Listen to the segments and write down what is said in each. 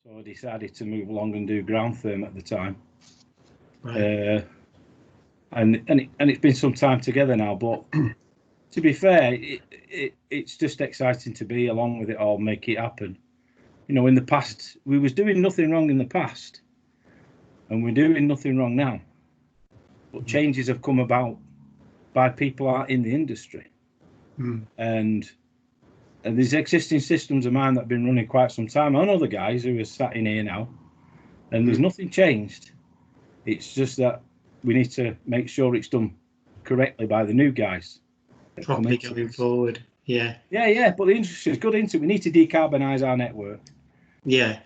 So I decided to move along and do ground firm at the time. Right. And it's been some time together now, but to be fair, it's just exciting to be along with it all, make it happen. You know, in the past, we was doing nothing wrong in the past, and we're doing nothing wrong now. But changes have come about by people out in the industry. And there's existing systems of mine that have been running quite some time. I know the guys who are sat in here now, and there's nothing changed. It's just that we need to make sure it's done correctly by the new guys. Properly going forward. Yeah. But the industry is good into it. We need to decarbonise our network. Yeah,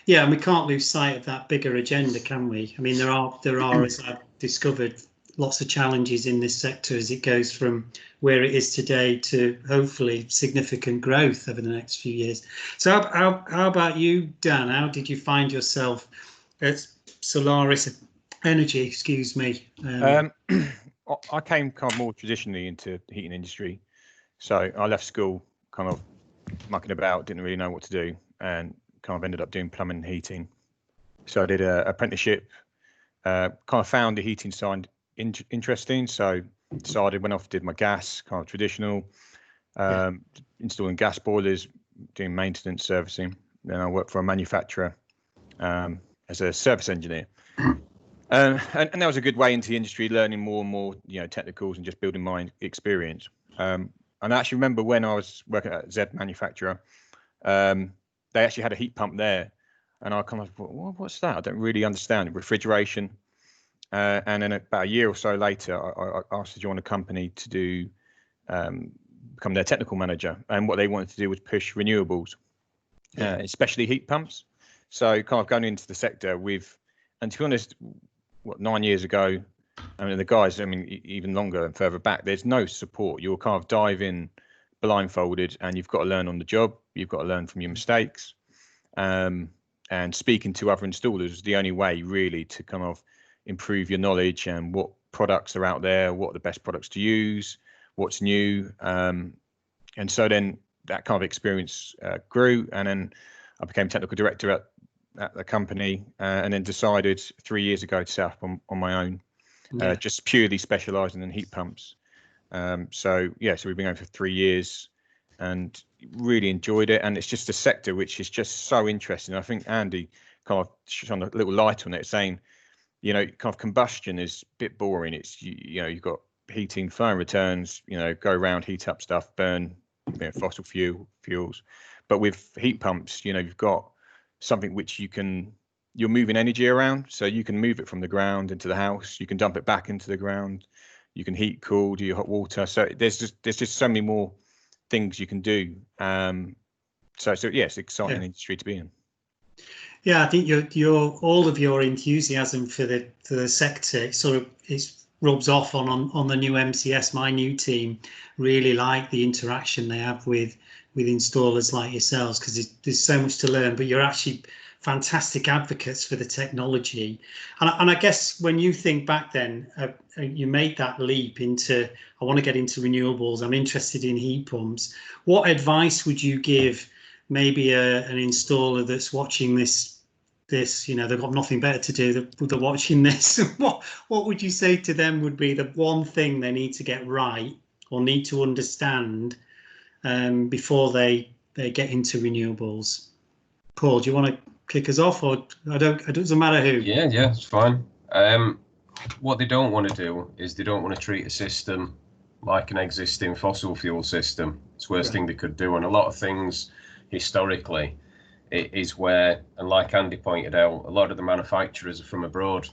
and we can't lose sight of that bigger agenda, can we? I mean, there are, as I've discovered, lots of challenges in this sector as it goes from where it is today to hopefully significant growth over the next few years. So how about you, Dan? How did you find yourself at Solaris Energy, excuse me? I came kind of more traditionally into the heating industry. So I left school kind of mucking about, didn't really know what to do, and kind of ended up doing plumbing and heating. So I did an apprenticeship, kind of found the heating side interesting. So decided, went off, did my gas, kind of traditional, installing gas boilers, doing maintenance servicing. Then I worked for a manufacturer as a service engineer. And that was a good way into the industry, learning more and more, technicals and just building my experience. And I actually remember when I was working at Z manufacturer, they actually had a heat pump there, and I kind of thought, well, what's that? I don't really understand it. Refrigeration. And then about a year or so later, I asked to join a company to do become their technical manager. And what they wanted to do was push renewables, especially heat pumps. So kind of going into the sector and to be honest, 9 years ago, I mean, the guys, even longer and further back, there's no support. You'll kind of dive in blindfolded, and you've got to learn on the job. You've got to learn from your mistakes. And speaking to other installers is the only way really to kind of improve your knowledge and what products are out there, what are the best products to use, what's new. And so then that kind of experience grew, and then I became technical director at the company, and then decided 3 years ago to set up on my own, just purely specialising in heat pumps. So we've been going for 3 years and really enjoyed it. And it's just a sector which is just so interesting. I think Andy kind of shone a little light on it, saying, kind of combustion is a bit boring. It's, you've got heating, flowing returns, go around, heat up stuff, burn fossil fuels. But with heat pumps, you've got something which you're moving energy around, so you can move it from the ground into the house, you can dump it back into the ground, you can heat, cool, do your hot water. So there's just so many more things you can do. So yes, exciting industry to be in. Yeah, I think your all of your enthusiasm for the sector it rubs off on the new MCS. My new team really like the interaction they have with installers like yourselves, because there's so much to learn, but you're actually fantastic advocates for the technology. And I guess when you think back then, you made that leap into, I want to get into renewables, I'm interested in heat pumps. What advice would you give maybe an installer that's watching this, they've got nothing better to do, they're watching this? What would you say to them would be the one thing they need to get right or need to understand before they get into renewables? Paul, do you want to kick us off, or it doesn't matter who? Yeah, it's fine. What they don't want to do is they don't want to treat a system like an existing fossil fuel system. It's the worst thing they could do. And a lot of things historically, it is where, and like Andy pointed out, a lot of the manufacturers are from abroad.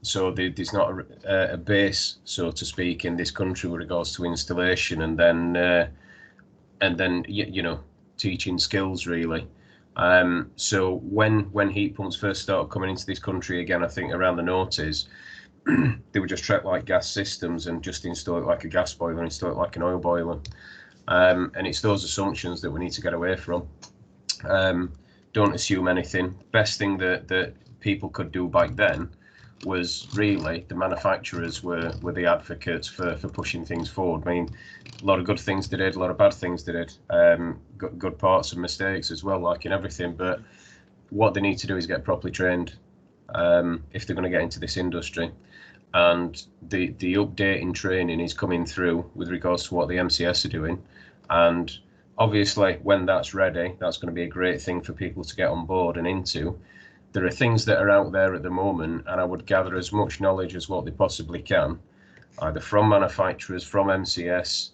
So there's not a base, so to speak, in this country with regards to installation, and then teaching skills really. So when heat pumps first started coming into this country again, I think around the noughties, they would just treat like gas systems and just install it like a gas boiler, install it like an oil boiler. And it's those assumptions that we need to get away from. Don't assume anything. Best thing that people could do back then was really the manufacturers were the advocates for pushing things forward. I mean, a lot of good things they did, a lot of bad things they did, good parts and mistakes as well, like in everything. But what they need to do is get properly trained if they're going to get into this industry. And the updating training is coming through with regards to what the MCS are doing. And obviously, when that's ready, that's going to be a great thing for people to get on board and into. There are things that are out there at the moment, and I would gather as much knowledge as what they possibly can, either from manufacturers, from MCS,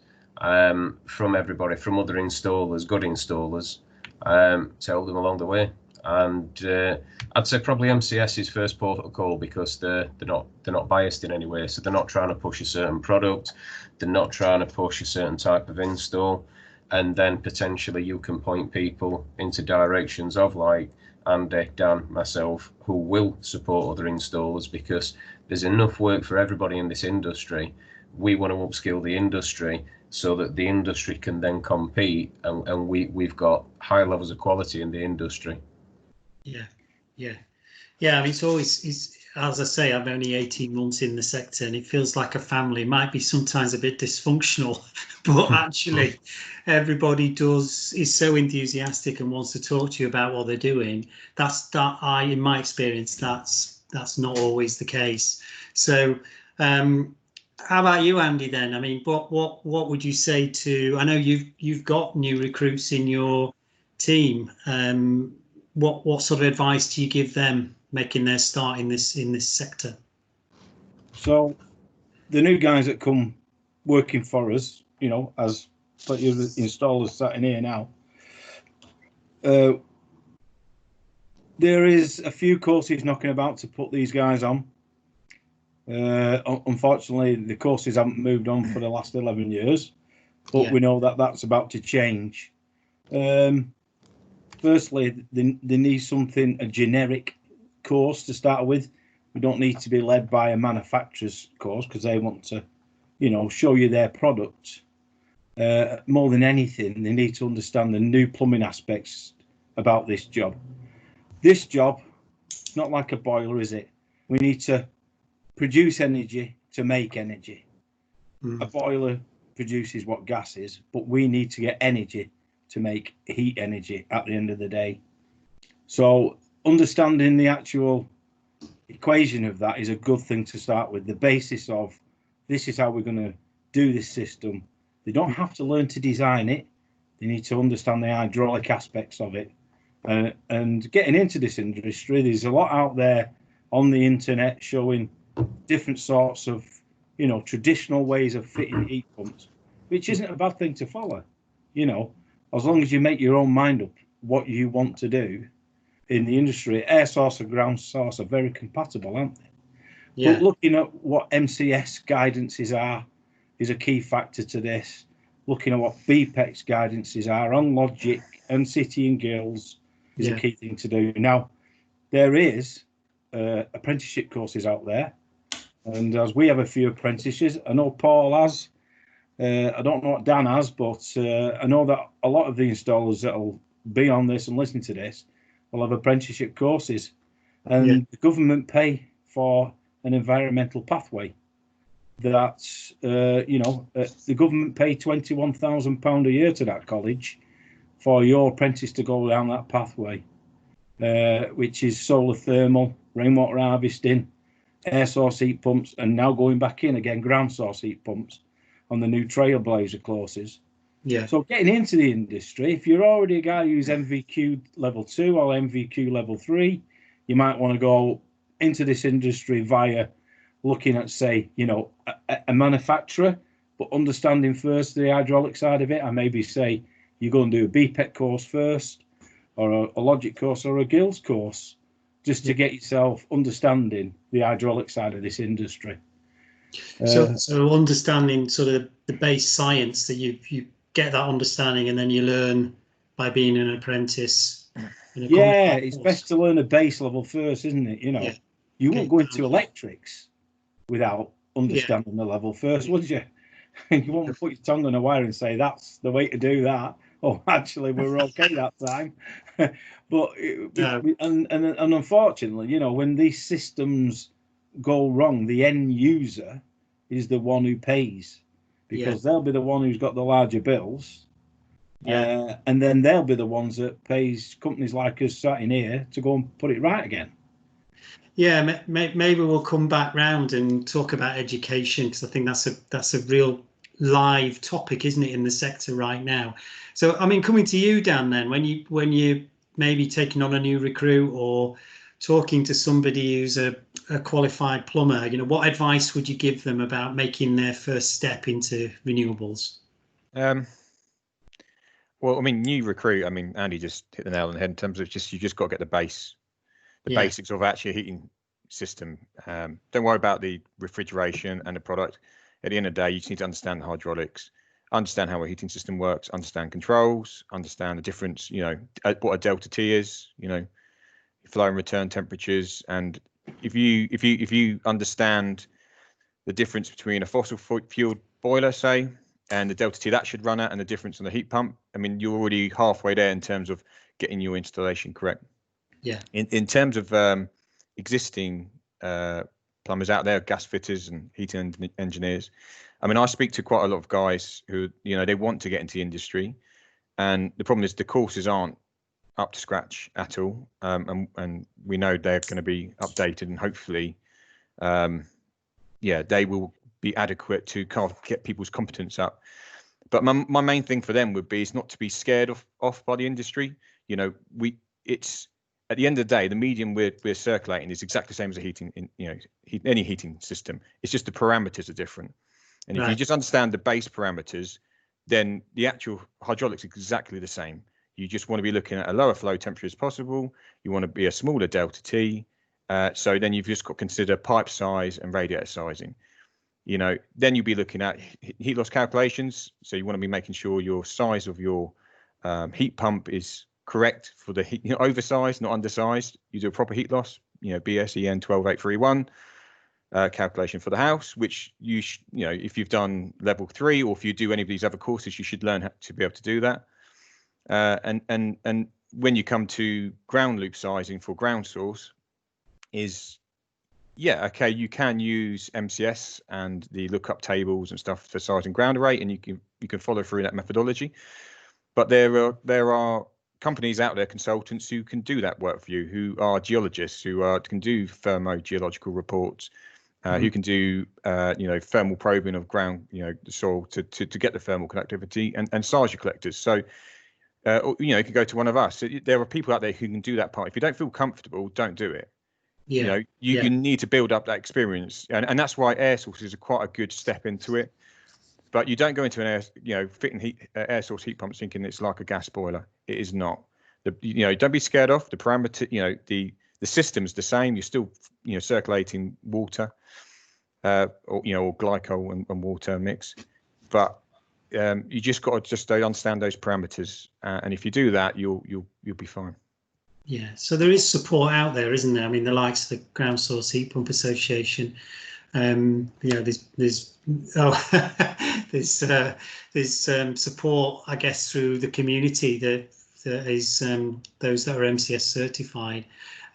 from everybody, from other installers, good installers, to help them along the way. And I'd say probably MCS's first port of call, because they're not biased in any way, so they're not trying to push a certain product, they're not trying to push a certain type of install, and then potentially you can point people into directions of like Andy, Dan, myself, who will support other installers, because there's enough work for everybody in this industry. We want to upskill the industry so that the industry can then compete, and we've got high levels of quality in the industry. Yeah. I mean, it's as I say, I'm only 18 months in the sector, and it feels like a family. It might be sometimes a bit dysfunctional, but actually everybody is so enthusiastic and wants to talk to you about what they're doing. In my experience, that's not always the case. So how about you, Andy, then? I mean, what would you say to, I know you've got new recruits in your team. What sort of advice do you give them making their start in this sector? So the new guys that come working for us, as plenty of installers sat in here now, there is a few courses knocking about to put these guys on. Unfortunately, the courses haven't moved on for the last 11 years, but we know that that's about to change. Firstly, they need a generic course to start with. We don't need to be led by a manufacturer's course, because they want to, show you their product. More than anything, they need to understand the new plumbing aspects about this job. This job, it's not like a boiler, is it? We need to produce energy to make energy. A boiler produces what gas is, but we need to get energy to make heat energy at the end of the day. So understanding the actual equation of that is a good thing to start with. The basis of this is how we're going to do this system. They don't have to learn to design it. They need to understand the hydraulic aspects of it. And getting into this industry, there's a lot out there on the internet showing different sorts of, traditional ways of fitting heat pumps, which isn't a bad thing to follow, as long as you make your own mind up what you want to do in the industry. Air source and ground source are very compatible, aren't they? Yeah. But looking at what MCS guidances are is a key factor to this. Looking at what BPEX guidances are on Logic and City and Guilds is a key thing to do. Now, there is apprenticeship courses out there, and as we have a few apprentices, I know Paul has. I don't know what Dan has, but I know that a lot of the installers that will be on this and listening to this will have apprenticeship courses, and the government pay for an environmental pathway. That's the government pay £21,000 a year to that college for your apprentice to go down that pathway, which is solar thermal, rainwater harvesting, air source heat pumps, and now going back in again, ground source heat pumps on the new Trailblazer courses. So getting into the industry, if you're already a guy who's MVQ level 2 or MVQ level 3, you might want to go into this industry via looking at, say, a manufacturer, but understanding first the hydraulic side of it. And maybe say you go and do a BPEC course first, or a Logic course, or a Guilds course, just to get yourself understanding the hydraulic side of this industry. So understanding sort of the base science, that you get that understanding, and then you learn by being an apprentice. It's best to learn a base level first, isn't it? You won't go into electrics without understanding the level first, would you? You won't put your tongue on a wire and say that's the way to do that. Oh, actually, we were okay that time. But and unfortunately, when these systems go wrong, the end user is the one who pays, because they'll be the one who's got the larger bills. And then they'll be the ones that pays companies like us sat in here to go and put it right again. Yeah, maybe we'll come back round and talk about education, because I think that's a real live topic, isn't it, in the sector right now. So, I mean, coming to you, Dan, then, when you maybe taking on a new recruit or talking to somebody who's a qualified plumber, you know, what advice would you give them about making their first step into renewables? Well, I mean, new recruit, I mean, Andy just hit the nail on the head in terms of you just got to get the basics of actually a heating system. Don't worry about the refrigeration and the product. At the end of the day, you just need to understand the hydraulics, understand how a heating system works, understand controls, understand the difference, you know, what a delta T is, you know, flow and return temperatures. And if you understand the difference between a fossil fueled boiler, say, and the delta T that should run at, and the difference on the heat pump, I mean, you're already halfway there in terms of getting your installation correct. Yeah. In terms of existing plumbers out there, gas fitters and heating engineers, I mean, I speak to quite a lot of guys who, you know, they want to get into the industry, and the problem is the courses aren't up to scratch at all, and we know they're going to be updated, and hopefully, they will be adequate to kind of get people's competence up. But my main thing for them would be is not to be scared off by the industry. You know, it's at the end of the day, the medium we're circulating is exactly the same as a heating, any heating system. It's just the parameters are different. And if you just understand the base parameters, then the actual hydraulics is exactly the same. You just want to be looking at a lower flow temperature as possible. You want to be a smaller delta T. So then you've just got to consider pipe size and radiator sizing. You know, then you'll be looking at heat loss calculations. So you want to be making sure your size of your heat pump is correct for the heat, oversized, not undersized. You do a proper heat loss, BSEN 12831 calculation for the house, which if you've done level 3 or if you do any of these other courses, you should learn how to be able to do that. And when you come to ground loop sizing for ground source, you can use MCS and the lookup tables and stuff for sizing ground array, and you can follow through that methodology. But there are companies out there, consultants who can do that work for you, who are geologists, who can do thermogeological reports, who can do thermal probing of ground, the soil to get the thermal conductivity and size your collectors. So you can go to one of us. There are people out there who can do that part. If you don't feel comfortable, don't do it. You need to build up that experience, and that's why air sources are quite a good step into it. But you don't go into an fitting air source heat pump thinking it's like a gas boiler. It is not. Don't be scared off the parameter. The system's the same. You're still circulating water, or glycol and water mix, but you just got to understand those parameters, and if you do that, you'll be fine. Yeah, so there is support out there, isn't there? I mean, the likes of the Ground Source Heat Pump Association. There's support, I guess, through the community that is those that are MCS certified.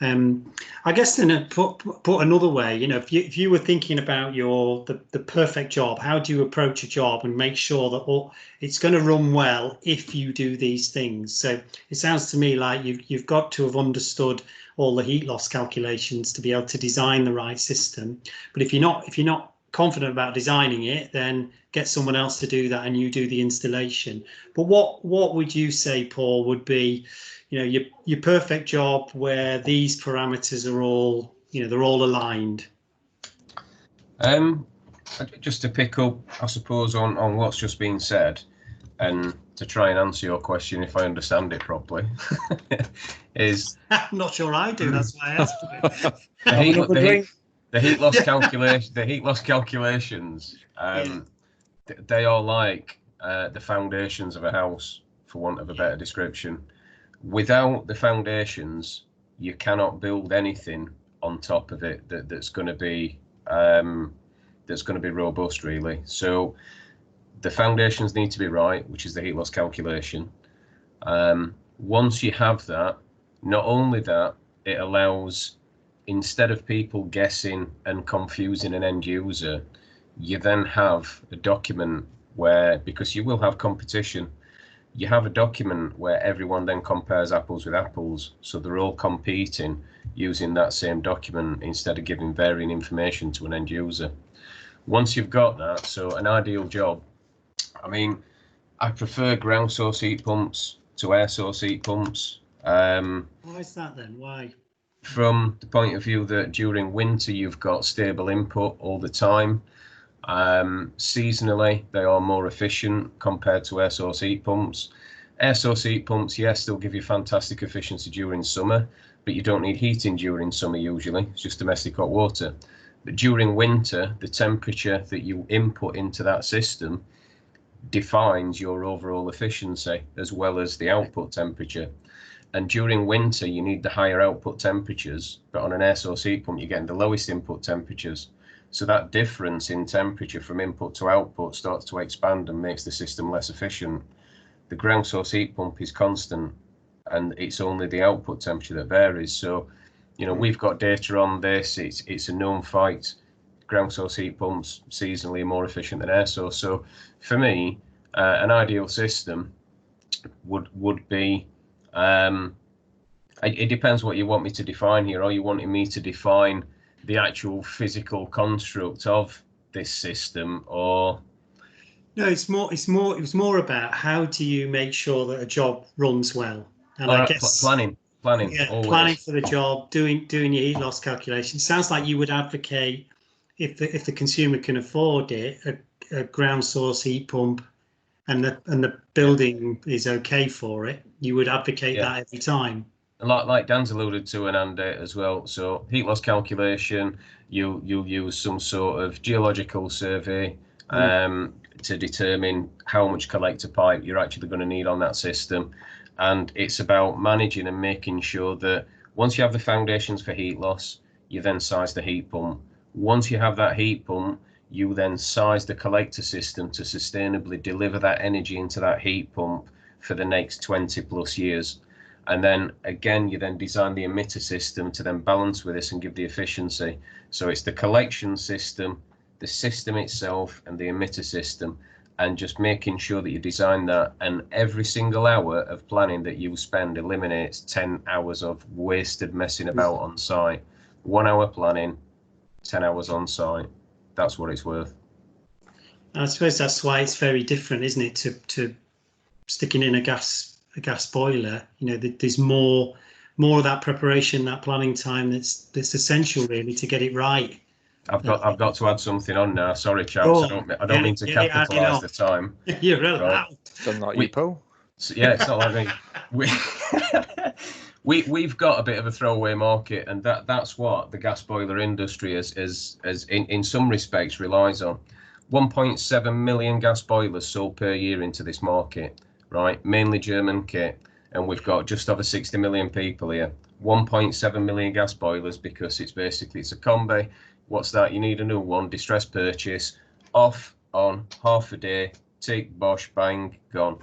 I guess then put another way, if you were thinking about the perfect job, how do you approach a job and make sure that it's going to run well if you do these things? So it sounds to me like you've got to have understood all the heat loss calculations to be able to design the right system. But if you're not confident about designing it, then get someone else to do that and you do the installation. But what would you say, Paul, would be your perfect job where these parameters are all they're all aligned? Just to pick up, I suppose, on what's just been said, and to try and answer your question if I understand it properly, is I'm not sure I do. That's why I asked for it. The heat loss calculations. They are like the foundations of a house, for want of a better description. Without the foundations, you cannot build anything on top of it that's going to be robust, really. So the foundations need to be right, which is the heat loss calculation. Once you have that, not only that, it allows, instead of people guessing and confusing an end user, you then have a document where, because you will have competition, you have a document where everyone then compares apples with apples, so they're all competing using that same document instead of giving varying information to an end user. Once you've got that, so an ideal job, I mean, I prefer ground source heat pumps to air source heat pumps. Why is that then? Why? From the point of view that during winter you've got stable input all the time. Seasonally, they are more efficient compared to air source heat pumps. Air source heat pumps, yes, they'll give you fantastic efficiency during summer, but you don't need heating during summer usually. It's just domestic hot water. But during winter, the temperature that you input into that system defines your overall efficiency as well as the output temperature. And during winter, you need the higher output temperatures, but on an air source heat pump, you're getting the lowest input temperatures. So that difference in temperature from input to output starts to expand and makes the system less efficient. The ground source heat pump is constant, and it's only the output temperature that varies. So, you know, we've got data on this. It's a known fact. Ground source heat pumps seasonally are more efficient than air source. So, for me, an ideal system would be. It depends what you want me to define here. Are you wanting me to define the actual physical construct of this system, or? No, it was more about how do you make sure that a job runs well, and I guess planning. Yeah, always. planning for the job, doing your heat loss calculation. Sounds like you would advocate, if the consumer can afford it, a ground source heat pump, and the building is okay for it. You would advocate that every time. Like Dan's alluded to, and Andy as well. So heat loss calculation, you'll use some sort of geological survey to determine how much collector pipe you're actually going to need on that system. And it's about managing and making sure that once you have the foundations for heat loss, you then size the heat pump. Once you have that heat pump, you then size the collector system to sustainably deliver that energy into that heat pump for the next 20 plus years. And then again, you then design the emitter system to then balance with this and give the efficiency. So it's the collection system, the system itself, and the emitter system, and just making sure that you design that. And every single hour of planning that you spend eliminates 10 hours of wasted messing about on site. 1 hour planning, 10 hours on site. That's what it's worth. I suppose that's why it's very different, isn't it, to sticking in a gas boiler. You know, there's more of that preparation, that planning time that's essential really to get it right. I've got to add something on now. Sorry, chaps. I don't mean to capitalise the time. You're allowed. Done like you, Paul. Yeah, it's not like me. We've got a bit of a throwaway market, and that's what the gas boiler industry is in some respects relies on. 1.7 million gas boilers sold per year into this market, right? Mainly German kit, and we've got just over 60 million people here. 1.7 million gas boilers, because it's a combi. What's that? You need a new one, distress purchase, off, on, half a day, tick, bosh, bang, gone.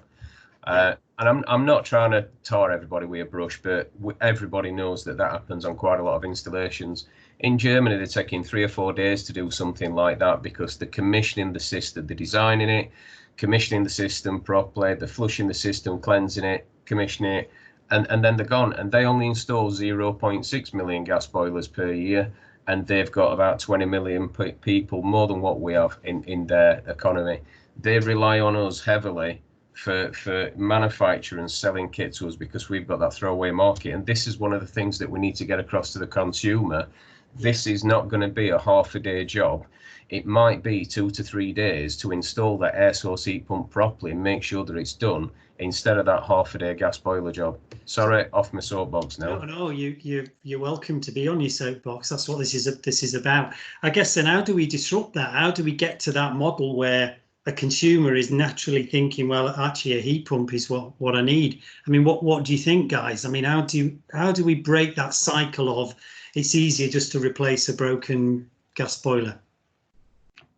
And I'm not trying to tar everybody with a brush, but everybody knows that happens on quite a lot of installations. In Germany, they're taking 3 or 4 days to do something like that, because they're commissioning the system, they're designing it, commissioning the system properly, they're flushing the system, cleansing it, commissioning it, and then they're gone. And they only install 0.6 million gas boilers per year, and they've got about 20 million people, more than what we have in their economy. They rely on us heavily for manufacturing and selling kit to us, because we've got that throwaway market. And this is one of the things that we need to get across to the consumer. This is not going to be a half a day job. It might be 2 to 3 days to install that air source heat pump properly and make sure that it's done, instead of that half a day gas boiler job. Sorry, off my soapbox now. No, you're welcome to be on your soapbox. That's what this is about. I guess then, how do we disrupt that? How do we get to that model where a consumer is naturally thinking, well, actually a heat pump is what I need? I mean, what do you think, guys? I mean, how do we break that cycle of it's easier just to replace a broken gas boiler?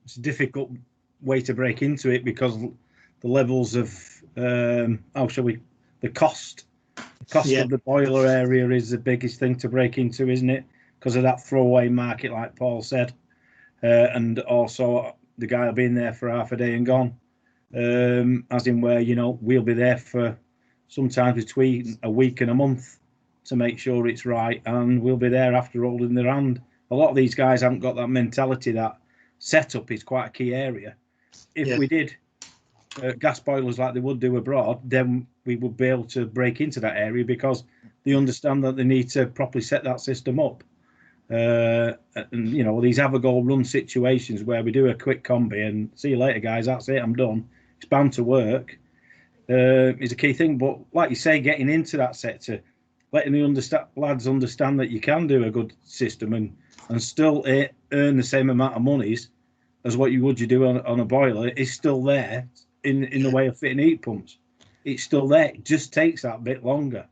It's a difficult way to break into it, because the levels of the cost of the boiler area is the biggest thing to break into, isn't it? Because of that throwaway market, like Paul said, and also the guy will be in there for half a day and gone. as in where, you know, we'll be there for sometimes between a week and a month to make sure it's right, and we'll be there after holding their hand. A lot of these guys haven't got that mentality. That setup is quite a key area. If we did gas boilers like they would do abroad, then we would be able to break into that area because they understand that they need to properly set that system up. And you know, these have a go run situations where we do a quick combi and see you later, guys, that's it, I'm done. It's bound to work. Is a key thing. But like you say, getting into that sector, letting the lads understand that you can do a good system and still earn the same amount of monies as what you do on a boiler is still there in the way of fitting heat pumps. It's still there. It just takes that bit longer.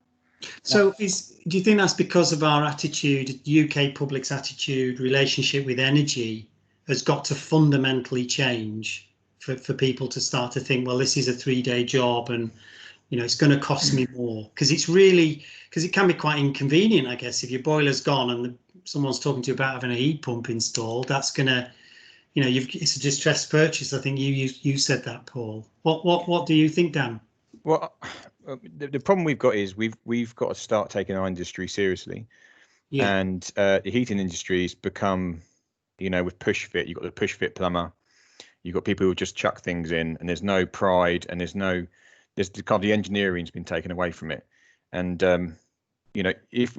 So do you think that's because of our attitude, UK public's attitude, relationship with energy has got to fundamentally change for people to start to think, well, this is a 3-day job and, you know, it's going to cost me more? Because it can be quite inconvenient, I guess, if your boiler's gone and someone's talking to you about having a heat pump installed, that's going to, you know, it's a distressed purchase. I think you said that, Paul. What do you think, Dan? Well, the problem we've got is we've got to start taking our industry seriously. Yeah. And the heating industry's become, you know, with push fit, you've got the push fit plumber, you've got people who just chuck things in, and there's no pride, and there's the kind of the engineering's been taken away from it. And you know, if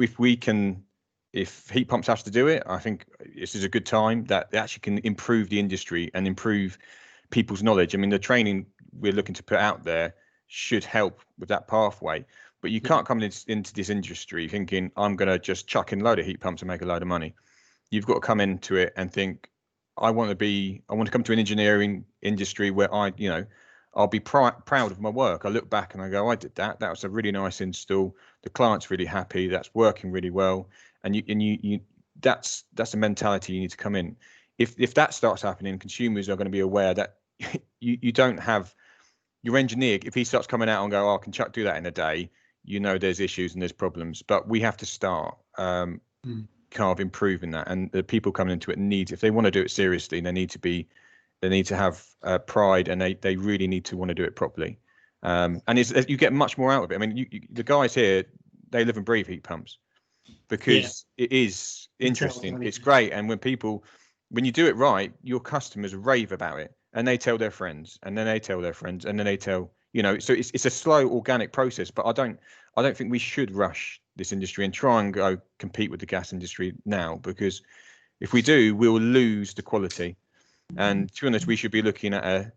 heat pumps have to do it, I think this is a good time that they actually can improve the industry and improve people's knowledge. I mean, the training we're looking to put out there should help with that pathway, but you can't come into this industry thinking I'm going to just chuck in a load of heat pumps and make a load of money. You've got to come into it and think, I want to come to an engineering industry where I'll be proud of my work. I look back and I go, I did that. That was a really nice install. The client's really happy. That's working really well. And that's the mentality you need to come in. If that starts happening, consumers are going to be aware that you don't have your engineer. If he starts coming out and go, oh, I can do that in a day, you know, there's issues and there's problems. But we have to start kind of improving that. And the people coming into it if they want to do it seriously, they need to have pride, and they really need to want to do it properly. And you get much more out of it. I mean, the guys here, they live and breathe heat pumps because it is interesting. It's great. And when you do it right, your customers rave about it, and they tell their friends, and then they tell their friends, and then they tell, you know, so it's a slow organic process. But I don't think we should rush this industry and try and go compete with the gas industry now, because if we do, we'll lose the quality. And to be honest, we should be looking at a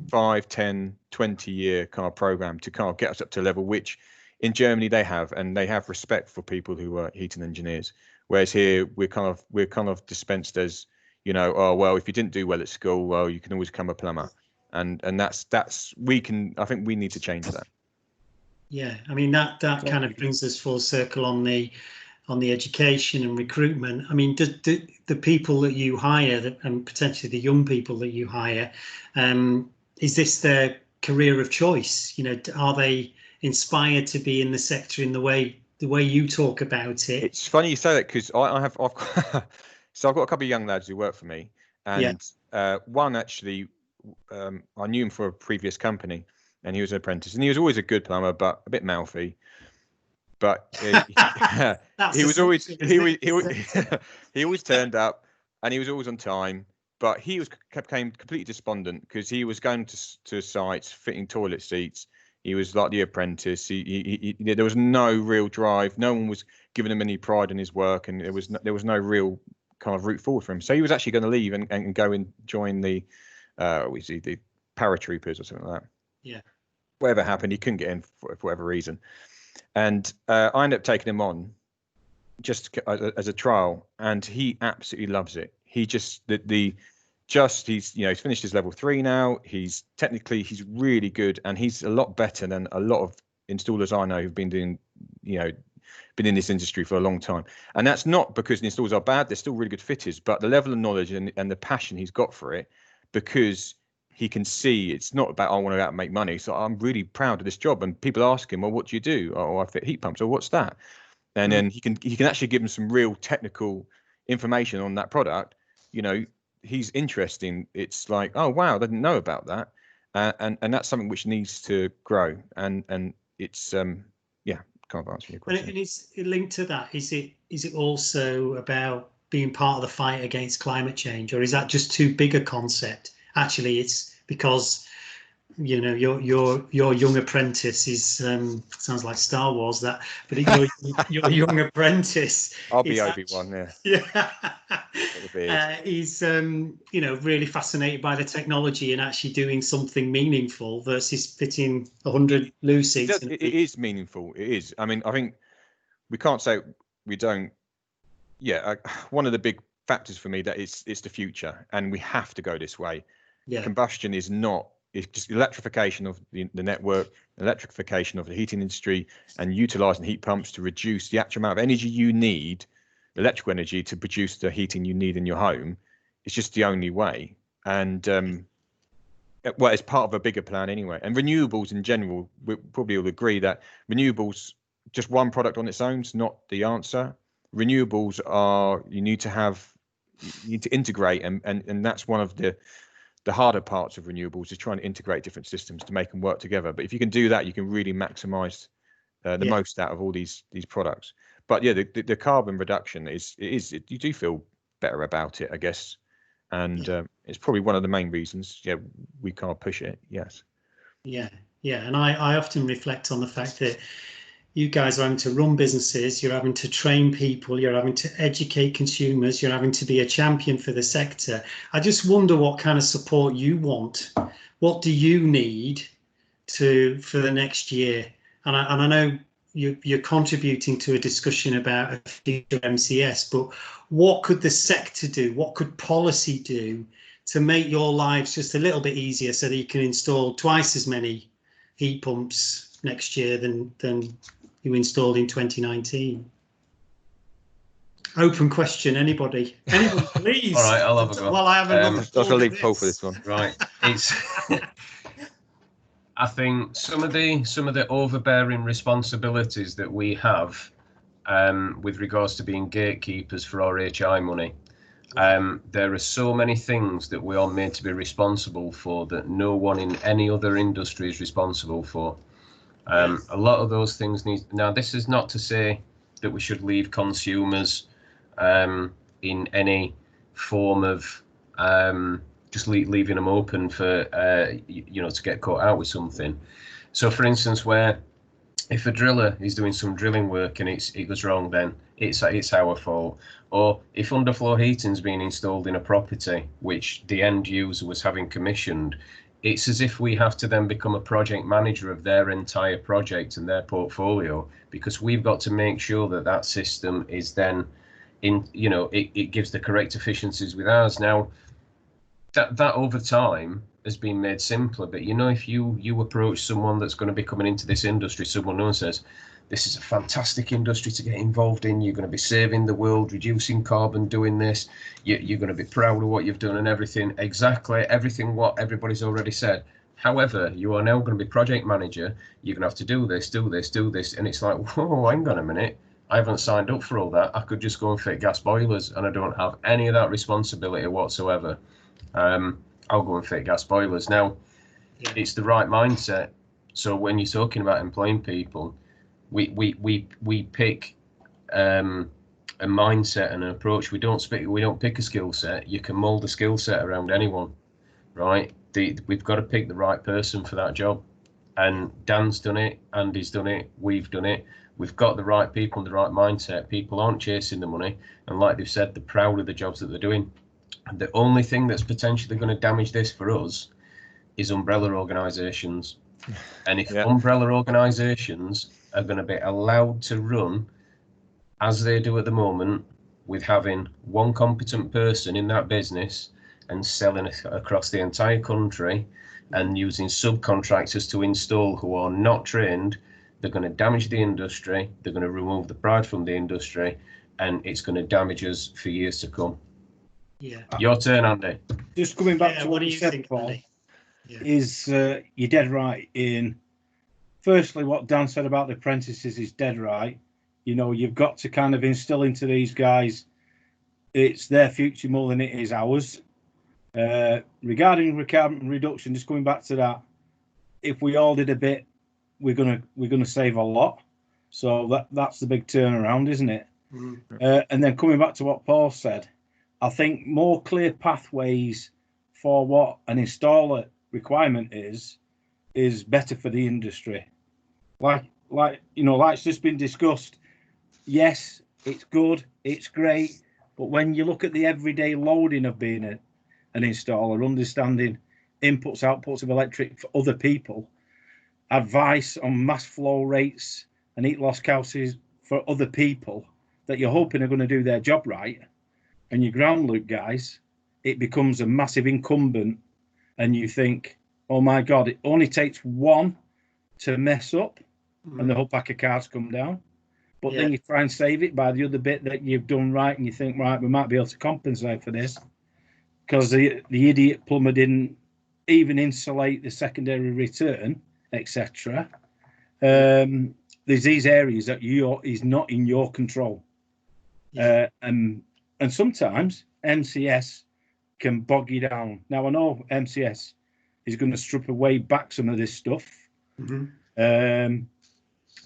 5, 10, 20 year kind of program to kind of get us up to a level which in Germany they have, and they have respect for people who are heating engineers. Whereas here we're kind of dispensed as, you know, oh well, if you didn't do well at school, well, you can always become a plumber. And I think we need to change that. Yeah, I mean that kind of brings us full circle on the education and recruitment. I mean, the people that you hire, and potentially the young people that you hire, is this their career of choice? You know, are they inspired to be in the sector in the way you talk about it? It's funny you say that, because I've got a couple of young lads who work for me, and one actually, I knew him for a previous company, and he was an apprentice, and he was always a good plumber, but a bit mouthy. But he always turned up, and he was always on time. But he became completely despondent because he was going to sites, fitting toilet seats. He was like the apprentice. There was no real drive. No one was giving him any pride in his work, and there was no real kind of route forward for him. So he was actually going to leave and go and join the paratroopers or something like that. Yeah. Whatever happened, he couldn't get in for whatever reason. And I ended up taking him on just as a trial, and he absolutely loves it. He's finished his level 3 now. He's really good, and he's a lot better than a lot of installers I know who've been doing, been in this industry for a long time. And that's not because the installers are bad; they're still really good fitters. But the level of knowledge and the passion he's got for it, because he can see it's not about, I want to go out and make money. So I'm really proud of this job. And people ask him, well, what do you do? Oh, I fit heat pumps. Or what's that? And then he can actually give them some real technical information on that product. You know, he's interesting. It's like, oh, wow, I didn't know about that. and that's something which needs to grow. And it's yeah, can't answer your question. And it's linked to that. Is it also about being part of the fight against climate change, or is that just too big a concept? Actually, it's because your young apprentice is sounds like Star Wars, that, but your young apprentice. I'll be Obi-Wan, yeah. He's really fascinated by the technology and actually doing something meaningful versus fitting 100 loo seats. It is meaningful. It is. I mean, I think we can't say we don't. Yeah, one of the big factors for me that it's the future, and we have to go this way. Yeah. Combustion is not. It's just electrification of the network, electrification of the heating industry, and utilising heat pumps to reduce the actual amount of energy you need, electrical energy, to produce the heating you need in your home. It's just the only way. And well, it's part of a bigger plan anyway. And renewables in general, we probably all agree that renewables, just one product on its own, is not the answer. Renewables are, you need to integrate, and that's one of the harder parts of renewables, is trying to integrate different systems to make them work together. But if you can do that, you can really maximize the most out of all these products. But yeah, the carbon reduction you do feel better about it, I guess. And it's probably one of the main reasons we can't push it. Yes. Yeah. And I often reflect on the fact that you guys are having to run businesses, you're having to train people, you're having to educate consumers, you're having to be a champion for the sector. I just wonder what kind of support you want. What do you need for the next year? And I know you're contributing to a discussion about a future MCS, but what could the sector do? What could policy do to make your lives just a little bit easier so that you can install twice as many heat pumps next year than you installed in 2019? Open question. Anybody, please. All right, I'll have a go. Well, I have another. I was going to leave Paul for this one. Right, it's. I think some of the overbearing responsibilities that we have with regards to being gatekeepers for our HI money, there are so many things that we are made to be responsible for that no one in any other industry is responsible for. A lot of those things need. Now, this is not to say that we should leave consumers in any form of just leaving them open for to get caught out with something. So, for instance, where if a driller is doing some drilling work and it goes wrong, then it's our fault. Or if underfloor heating's been installed in a property which the end user was having commissioned, it's as if we have to then become a project manager of their entire project and their portfolio, because we've got to make sure that system is then it gives the correct efficiencies with ours. Now, that over time has been made simpler, but if you approach someone that's going to be coming into this industry, someone who says, this is a fantastic industry to get involved in, you're going to be saving the world, reducing carbon, doing this, you're going to be proud of what you've done and everything, everything what everybody's already said. However, you are now going to be project manager, you're going to have to do this, and it's like, whoa, hang on a minute, I haven't signed up for all that. I could just go and fit gas boilers and I don't have any of that responsibility whatsoever. I'll go and fit gas boilers. Now, it's the right mindset. So when you're talking about employing people, we pick a mindset and an approach. We don't pick a skill set. You can mold a skill set around anyone, right? We've got to pick the right person for that job. And Dan's done it, Andy's done it, we've done it. We've got the right people and the right mindset. People aren't chasing the money, and like they've said, they're proud of the jobs that they're doing. The only thing that's potentially going to damage this for us is umbrella organisations. And if umbrella organisations are going to be allowed to run as they do at the moment, with having one competent person in that business and selling across the entire country and using subcontractors to install who are not trained, they're going to damage the industry, they're going to remove the pride from the industry, and it's going to damage us for years to come. Yeah. Your turn, Andy. Just coming back to what you said, Paul, is you're dead right in. Firstly, what Dan said about the apprentices is dead right. You've got to kind of instill into these guys, it's their future more than it is ours. Regarding carbon reduction, just coming back to that, if we all did a bit, we're gonna save a lot. So that's the big turnaround, isn't it? And then coming back to what Paul said, I think more clear pathways for what an installer requirement is better for the industry. Like it's just been discussed. Yes, it's good, it's great, but when you look at the everyday loading of being an installer, understanding inputs, outputs of electric for other people, advice on mass flow rates and heat loss calculators for other people that you're hoping are going to do their job right, and your ground loop guys, it becomes a massive incumbent, and you think, oh my God, it only takes one to mess up and the whole pack of cards come down. But then you try and save it by the other bit that you've done right, and you think, right, we might be able to compensate for this because the idiot plumber didn't even insulate the secondary return, etc. There's these areas that is not in your control. And sometimes MCS can bog you down. Now, I know MCS is going to strip away back some of this stuff.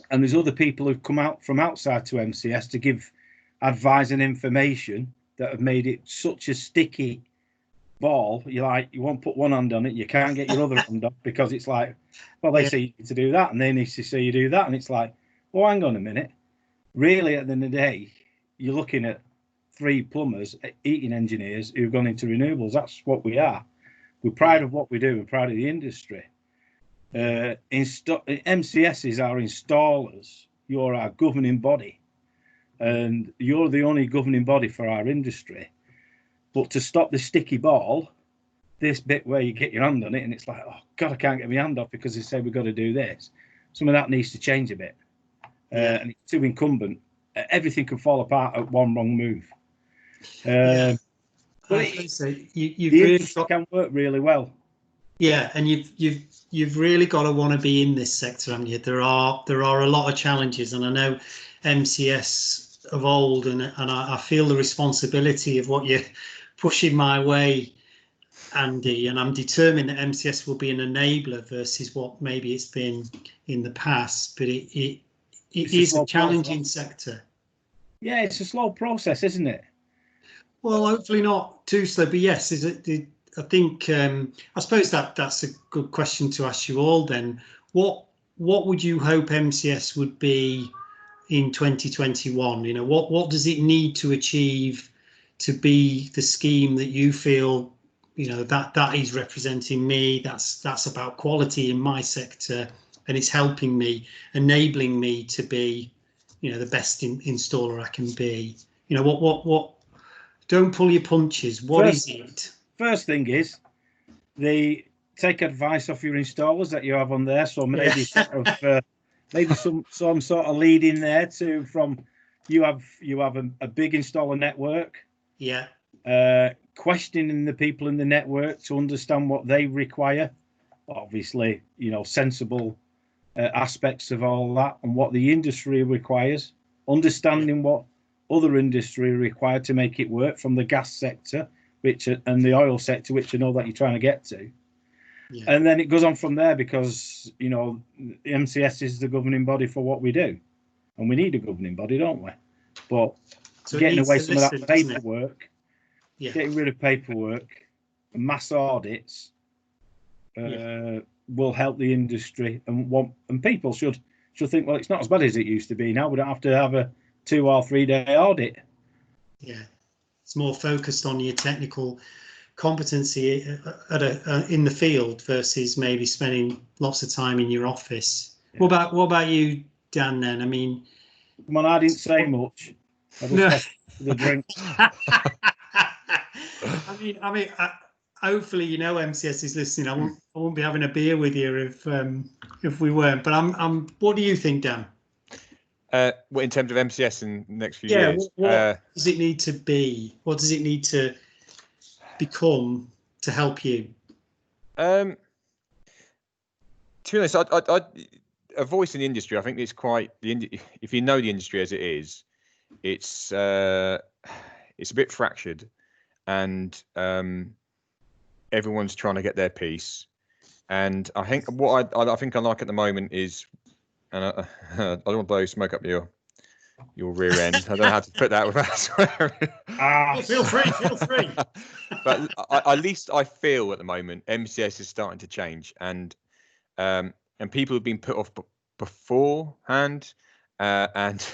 And there's other people who've come out from outside to MCS to give advice and information that have made it such a sticky ball. You won't put one hand on it, you can't get your other hand up, because it's like, well, they say you need to do that, and they need to say you do that, and it's like, well, hang on a minute. Really, at the end of the day, you're looking at 3 plumbers, heating engineers who've gone into renewables. That's what we are. We're proud of what we do. We're proud of the industry. MCS is our installers. You're our governing body, and you're the only governing body for our industry. But to stop the sticky ball, this bit where you get your hand on it and it's like, oh God, I can't get my hand off because they say we've got to do this. Some of that needs to change a bit. And it's too incumbent. Everything can fall apart at one wrong move. But the really can work really well. Yeah, and you've really got to want to be in this sector, haven't you? There are a lot of challenges, and I know MCS of old, and I feel the responsibility of what you're pushing my way, Andy, and I'm determined that MCS will be an enabler versus what maybe it's been in the past, but it is a challenging sector. Yeah, it's a slow process, isn't it? Well, hopefully not too slow, but yes, I think I suppose that's a good question to ask you all then. What would you hope MCS would be in 2021? You know, what does it need to achieve to be the scheme that you feel, you know, that is representing me, that's about quality in my sector, and it's helping me, enabling me to be, you know, the best installer I can be. You know, what don't pull your punches. What is it? First thing is, they take advice off your installers that you have on there. So maybe maybe some sort of lead in there too. From you have a big installer network. Yeah. Questioning the people in the network to understand what they require. Obviously, you know, sensible aspects of all that and what the industry requires. Understanding what other industry required to make it work, from the gas sector, and the oil sector, which I know that you're trying to get to. Yeah. And then it goes on from there, because, you know, the MCS is the governing body for what we do, and we need a governing body, don't we? But so getting away some of that paperwork, getting rid of paperwork, and mass audits will help the industry, and people should think, well, it's not as bad as it used to be now. We don't have to have a 2 or 3 day audit. Yeah. It's more focused on your technical competency in the field versus maybe spending lots of time in your office. Yeah. What about you, Dan? Then, I mean, come on, I didn't say much. I just the drink. I mean, hopefully, you know, MCS is listening. I won't be having a beer with you if we weren't. But what do you think, Dan? In terms of MCS in the next few years? What does it need to be? What does it need to become to help you? To be honest, a voice in the industry, I think it's quite, if you know the industry as it is, it's a bit fractured, and everyone's trying to get their piece. And I think what I think I like at the moment is, and I don't want to blow smoke up your rear end. I don't know how to put that without swearing. Feel free. But at least I feel at the moment MCS is starting to change, and people have been put off beforehand, and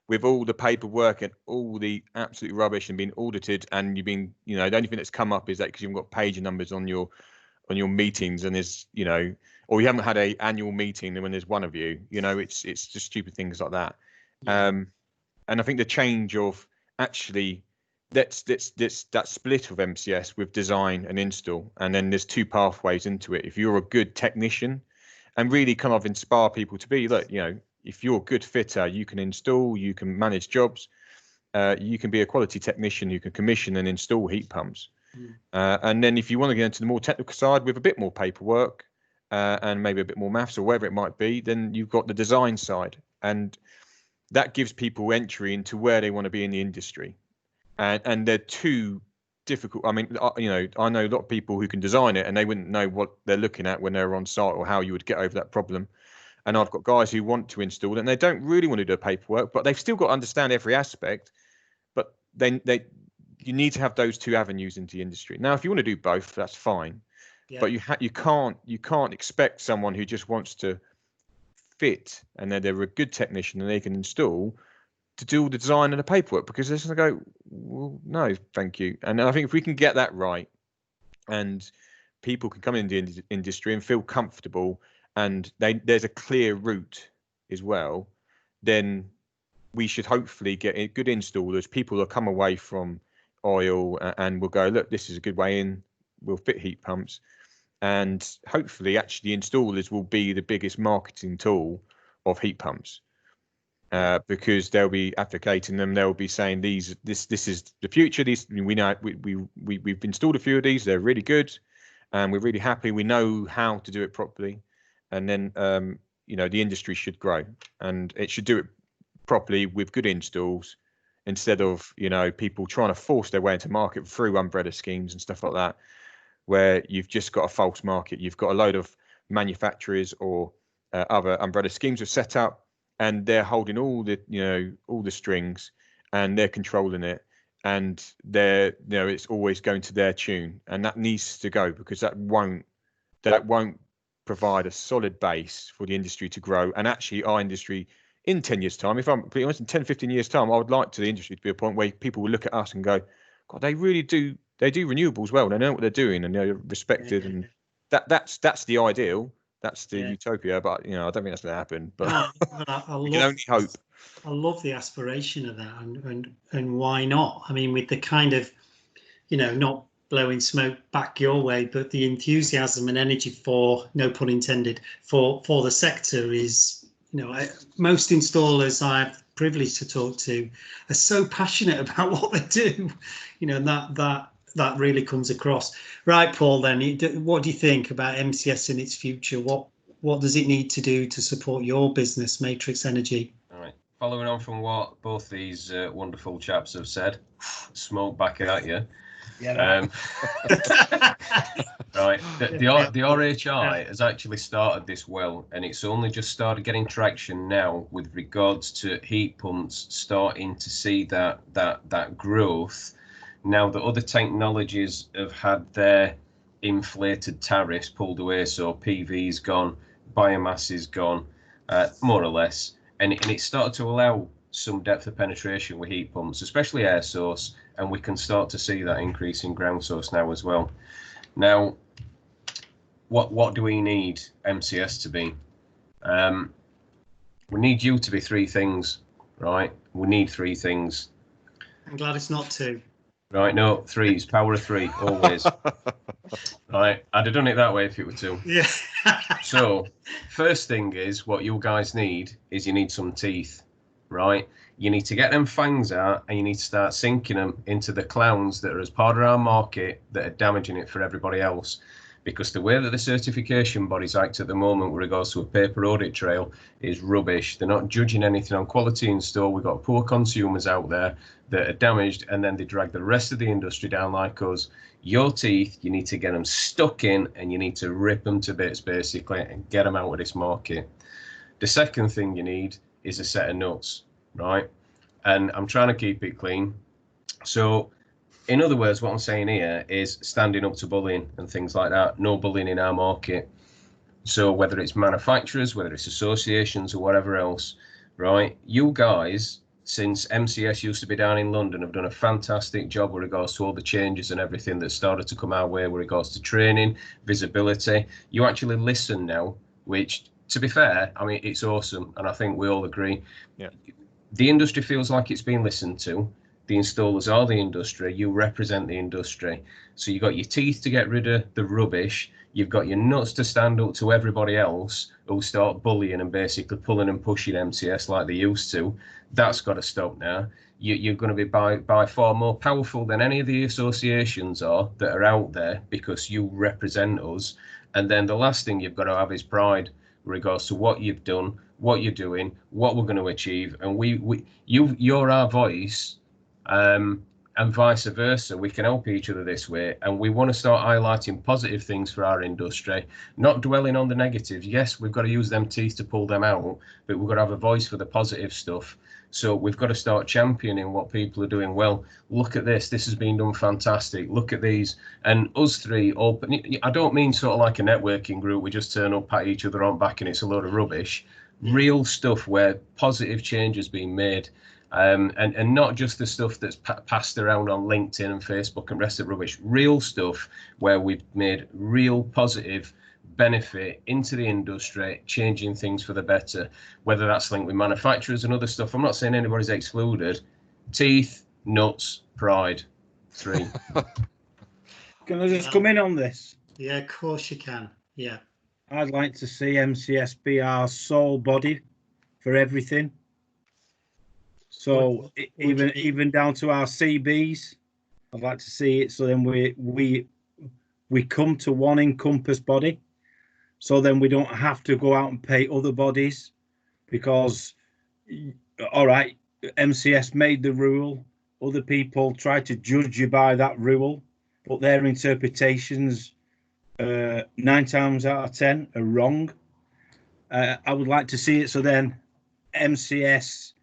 with all the paperwork and all the absolute rubbish and being audited, and you've been, the only thing that's come up is that because you've got page numbers on your meetings, and there's, or you haven't had a annual meeting when there's one of you, it's just stupid things like that. Yeah. And I think the change of actually that split of MCS with design and install, and then there's two pathways into it. If you're a good technician, and really kind of inspire people to be, look, if you're a good fitter, you can install, you can manage jobs, you can be a quality technician who can commission and install heat pumps. And then if you want to get into the more technical side with a bit more paperwork and maybe a bit more maths or whatever it might be, then you've got the design side. And that gives people entry into where they want to be in the industry. And they're too difficult. I mean, I know a lot of people who can design it and they wouldn't know what they're looking at when they're on site or how you would get over that problem. And I've got guys who want to install it and they don't really want to do the paperwork, but they've still got to understand every aspect. But you need to have those two avenues into the industry. Now, if you want to do both, that's fine. Yeah. But you can't expect someone who just wants to fit and they're a good technician and they can install to do all the design and the paperwork, because they're just going to go, well, no, thank you. And I think if we can get that right and people can come into the industry and feel comfortable, and there's a clear route as well, then we should hopefully get good installers. People will come away from oil and will go, look, this is a good way in. We'll fit heat pumps. And hopefully, actually, installers will be the biggest marketing tool of heat pumps, because they'll be advocating them. They'll be saying this is the future. We know we've installed a few of these. They're really good, and we're really happy. We know how to do it properly. And then, the industry should grow, and it should do it properly with good installs, instead of, people trying to force their way into market through umbrella schemes and stuff like that, where you've just got a false market. You've got a load of manufacturers or other umbrella schemes are set up, and they're holding all the strings, and they're controlling it, and it's always going to their tune, and that needs to go, because that won't provide a solid base for the industry to grow. And actually our industry in 10 years time, if I'm completely honest, in 10, 15 years time, I would like to the industry to be a point where people will look at us and go, God, they do renewables well. They know what they're doing and they're respected. And that's the ideal. That's the utopia. But, I don't think that's going to happen. But we can only hope. I love the aspiration of that. And why not? I mean, with the kind of, not blowing smoke back your way, but the enthusiasm and energy for, no pun intended, for the sector is, most installers I have the privilege to talk to are so passionate about what they do, and that really comes across. Right, Paul, then, what do you think about MCS in its future? What does it need to do to support your business, Matrix Energy? All right, following on from what both these wonderful chaps have said, smoke back at you. Yeah. Right. The RHI has actually started this well, and it's only just started getting traction now with regards to heat pumps starting to see that growth. Now that other technologies have had their inflated tariffs pulled away, so PV's gone, biomass is gone, more or less, and it started to allow some depth of penetration with heat pumps, especially air source, and we can start to see that increase in ground source now as well. Now, what do we need MCS to be? We need you to be three things, right? We need three things. I'm glad it's not two. Right, no, threes, power of three, always. Right, I'd have done it that way if it were two. Yeah. So, first thing is, what you guys need is you need some teeth, right? You need to get them fangs out, and you need to start sinking them into the clowns that are as part of our market that are damaging it for everybody else. because the way that the certification bodies act at the moment with regards to a paper audit trail is rubbish. They're not judging anything on quality in store. We've got poor consumers out there that are damaged, and then they drag the rest of the industry down like us. Your teeth, you need to get them stuck in, and you need to rip them to bits basically and get them out of this market. The second thing you need is a set of nuts, right? And I'm trying to keep it clean. So in other words, what I'm saying here is standing up to bullying and things like that. No bullying in our market. So whether it's manufacturers, whether it's associations or whatever else, right? You guys, since MCS used to be down in London, have done a fantastic job with regards to all the changes and everything that started to come our way with regards to training, visibility. You actually listen now, which, to be fair, I mean, it's awesome. And I think we all agree. Yeah. The industry feels like it's being listened to. The installers are the industry. You represent the industry. So you've got your teeth to get rid of the rubbish. You've got your nuts to stand up to everybody else who start bullying and basically pulling and pushing MCS like they used to. That's got to stop now. You're going to be by far more powerful than any of the associations are that are out there because you represent us. And then the last thing you've got to have is pride in regards to what you've done, what you're doing, what we're going to achieve. And you're our voice. And vice versa. We can help each other this way, and we want to start highlighting positive things for our industry, not dwelling on the negatives. Yes, we've got to use them teeth to pull them out, but we've got to have a voice for the positive stuff. So we've got to start championing what people are doing well. Look at this has been done fantastic. Look at these. And us three, I don't mean sort of like a networking group, we just turn up, pat each other on back and it's a load of rubbish. Real stuff where positive change has been made. And not just the stuff that's passed around on LinkedIn and Facebook and rest of the rubbish. Real stuff where we've made real positive benefit into the industry, changing things for the better, whether that's linked with manufacturers and other stuff. I'm not saying anybody's excluded. Teeth, nuts, pride. 3. Can I just come in on this? Yeah, of course you can. Yeah. I'd like to see MCS be our sole body for everything. So even down to our CBs, I'd like to see it. So then we come to one encompass body. So then we don't have to go out and pay other bodies because, all right, MCS made the rule. Other people try to judge you by that rule, but their interpretations 9 times out of 10 are wrong. I would like to see it. So then MCS.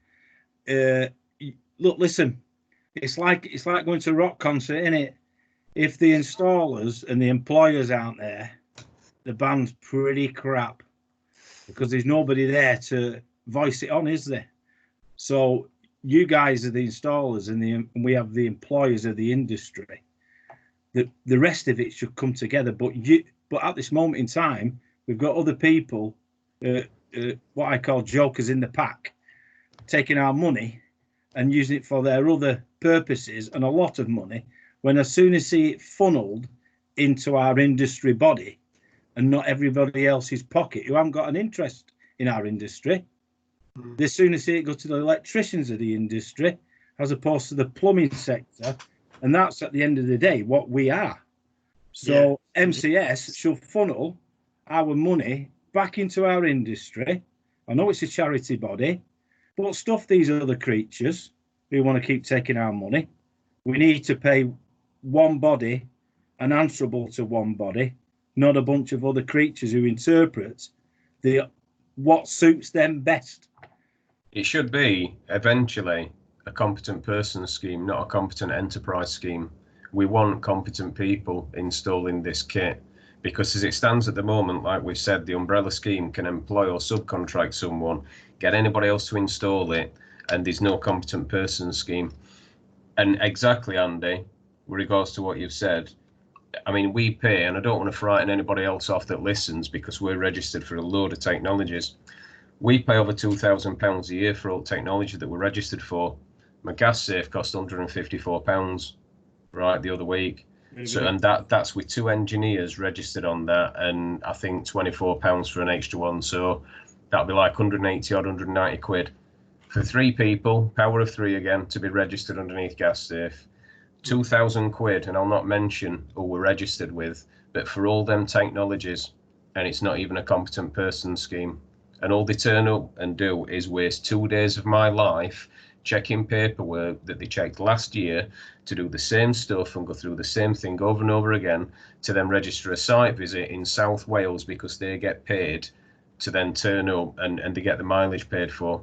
Look, listen, it's like going to a rock concert, isn't it? If the installers and the employers aren't there, the band's pretty crap because there's nobody there to voice it on, is there? So you guys are the installers and we have the employers of the industry. The rest of it should come together, but at this moment in time, we've got other people, what I call jokers in the pack, taking our money and using it for their other purposes and a lot of money, when as soon as see it funneled into our industry body and not everybody else's pocket who haven't got an interest in our industry, they sooner see it go to the electricians of the industry as opposed to the plumbing sector. And that's at the end of the day what we are. So yeah. MCS should funnel our money back into our industry. I know it's a charity body, but stuff these other creatures who want to keep taking our money. We need to pay one body and answerable to one body, not a bunch of other creatures who interpret what suits them best. It should be eventually a competent person scheme, not a competent enterprise scheme. We want competent people installing this kit because as it stands at the moment, like we've said, the umbrella scheme can employ or subcontract someone, get anybody else to install it, and there's no competent person scheme. And exactly, Andy, with regards to what you've said, I mean, we pay, and I don't want to frighten anybody else off that listens because we're registered for a load of technologies. We pay over £2,000 a year for all technology that we're registered for. My gas safe cost £154, right, the other week. So, and that's with 2 engineers registered on that, and I think £24 for an extra one. So that'll be like 180 or 190 quid for 3 people, power of 3 again, to be registered underneath gas safe. 2,000 quid, and I'll not mention who we're registered with, but for all them technologies, and it's not even a competent person scheme. And all they turn up and do is waste 2 days of my life checking paperwork that they checked last year to do the same stuff and go through the same thing over and over again, to then register a site visit in South Wales because they get paid to then turn up and they get the mileage paid for.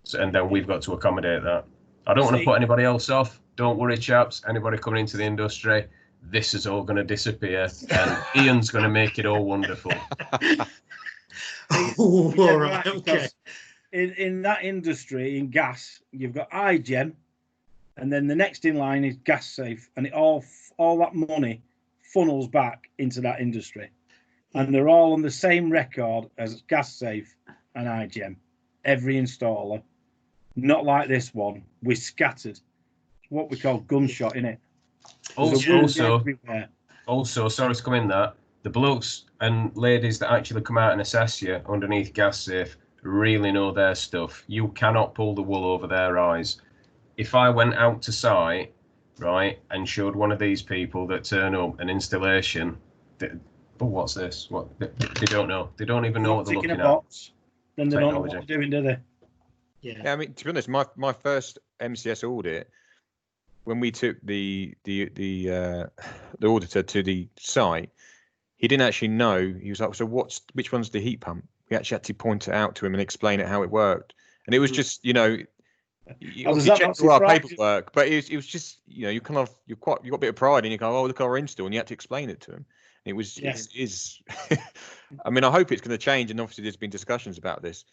So, and then we've got to accommodate that. I don't want to put anybody else off. Don't worry, chaps. Anybody coming into the industry, this is all going to disappear, and Ian's going to make it all wonderful. Oh, all right, okay. In that industry, in gas, you've got iGen, and then the next in line is Gas Safe, and it all that money funnels back into that industry, and they're all on the same record as Gas Safe and iGen. Every installer, not like this one. We're scattered. It's what we call gunshot, innit? Also, sorry to come in that, the blokes and ladies that actually come out and assess you underneath Gas Safe really know their stuff. You cannot pull the wool over their eyes. If I went out to site, right, and showed one of these people that turn up an installation, but what's this? What they don't know. They don't even know what they're looking at. Then they don't know what they're doing, do they? Yeah, I mean, to be honest, my first MCS audit, when we took the auditor to the site, he didn't actually know. He was like, so which one's the heat pump? We actually had to point it out to him and explain it how it worked. And it was just, you know, you obviously checked all our paperwork, but it was just, you know, you got a bit of pride and you go, oh, look at our install, and you had to explain it to him. And it was, I mean, I hope it's going to change, and obviously there's been discussions about this,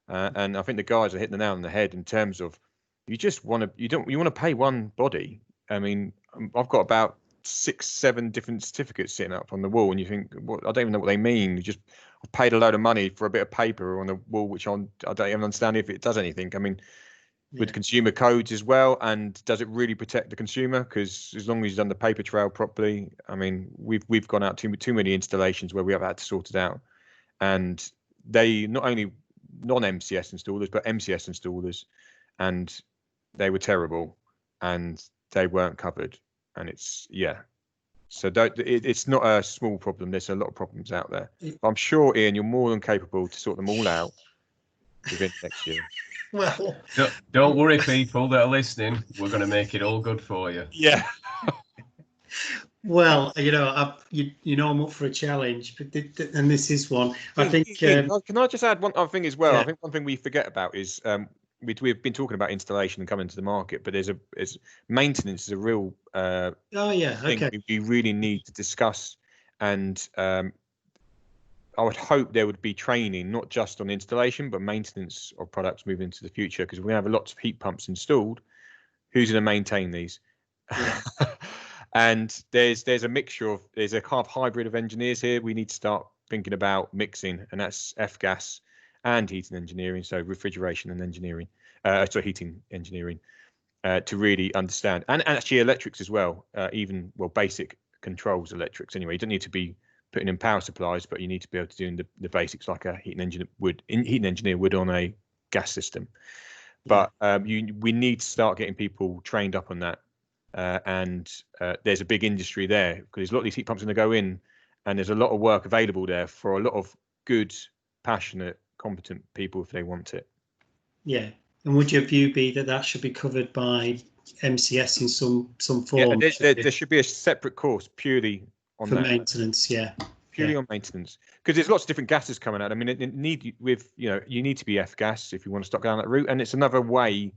and I think the guys are hitting the nail on the head in terms of you want to pay one body. I mean, I've got about 6-7 different certificates sitting up on the wall, and you think, well, I don't even know what they mean. You just paid a load of money for a bit of paper on the wall, which I don't even understand if it does anything. I mean, with consumer codes as well, and does it really protect the consumer? Because as long as you've done the paper trail properly, I mean, we've gone out too many installations where we have had to sort it out, and they not only non-MCS installers but MCS installers, and they were terrible, and they weren't covered, and it's so it's not a small problem. There's a lot of problems out there. But I'm sure, Ian, you're more than capable to sort them all out within next year. Well, don't worry, people that are listening. We're going to make it all good for you. Yeah. Well, you know, I'm up for a challenge, but and this is one. I think. Can I just add one other thing as well? Yeah. I think one thing we forget about is we've been talking about installation and coming to the market, but there's maintenance is a real thing we really need to discuss, and I would hope there would be training, not just on installation, but maintenance of products moving into the future, because we have lots of heat pumps installed. Who's going to maintain these? Yeah. And there's a mixture of, there's a kind of hybrid of engineers here. We need to start thinking about mixing, and that's F-gas and heating engineering, so refrigeration and engineering, heating engineering, to really understand, and actually electrics as well, basic controls electrics anyway. You don't need to be putting in power supplies, but you need to be able to do the basics like a heating engineer would on a gas system. But we need to start getting people trained up on that, and there's a big industry there, because a lot of these heat pumps are going to go in, and there's a lot of work available there for a lot of good, passionate, competent people if they want it. Yeah. And would your view be that should be covered by MCS in some form? Yeah, there should be a separate course purely on that. Maintenance, purely on maintenance, because there's lots of different gases coming out. I mean, you need to be F-gas if you want to start down that route, and it's another way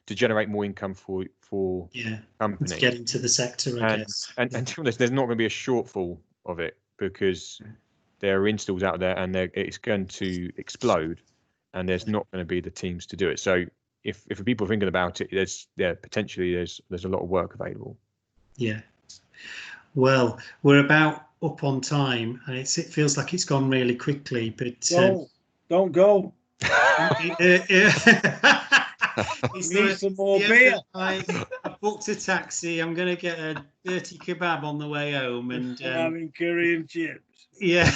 to generate more income for companies. To get into the sector, I guess. And to be honest, there's not going to be a shortfall of it, because there are installs out there, and it's going to explode, and there's not going to be the teams to do it. So if people are thinking about it, there's a lot of work available. Yeah. Well, we're about up on time, and it feels like it's gone really quickly. But don't go. Need some more beer. I booked a taxi. I'm going to get a dirty kebab on the way home, and having curry and chips. Yeah.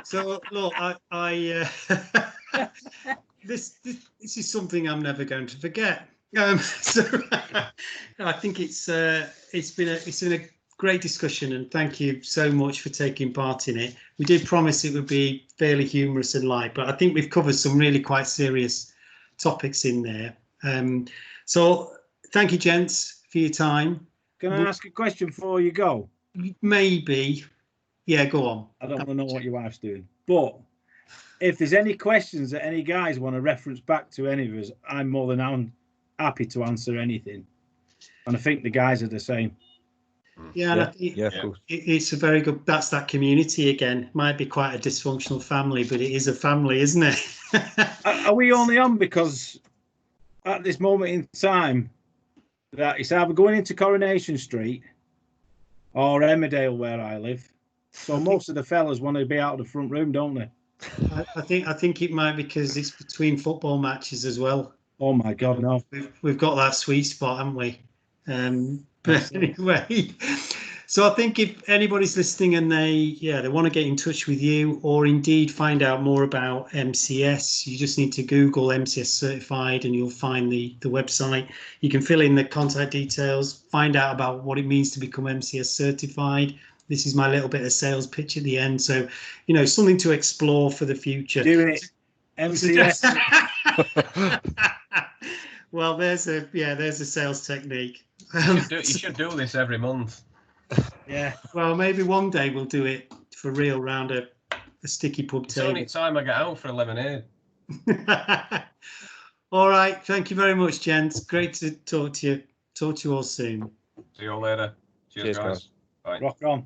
So look, this is something I'm never going to forget. So I think it's been a great discussion, and thank you so much for taking part in it. We did promise it would be fairly humorous and light, but I think we've covered some really quite serious topics in there. So thank you, gents, for your time. Can I ask a question before you go? Maybe. Yeah, go on. I don't want to know what your wife's doing, but if there's any questions that any guys want to reference back to any of us, I'm more than happy to answer anything. And I think the guys are the same. Yeah, Yeah, I think of course. it's a very good. That's that community again. Might be quite a dysfunctional family, but it is a family, isn't it? Are we only on because at this moment in time that it's either going into Coronation Street or Emmerdale, where I live? So most of the fellas want to be out of the front room, don't they? I think it might be because it's between football matches as well. Oh my God, no! We've got that sweet spot, haven't we? But anyway, so I think if anybody's listening and they want to get in touch with you or indeed find out more about MCS, you just need to Google MCS certified and you'll find the website. You can fill in the contact details, find out about what it means to become MCS certified. This is my little bit of sales pitch at the end. So, something to explore for the future. Do it, MCS. Well, there's a sales technique. You should do this every month. Yeah. Well, maybe one day we'll do it for real round a sticky pub It's table. only time I get out for a lemonade. All right. Thank you very much, gents. Great to talk to you. Talk to you all soon. See you all later. Cheers, guys. Bye. Rock on.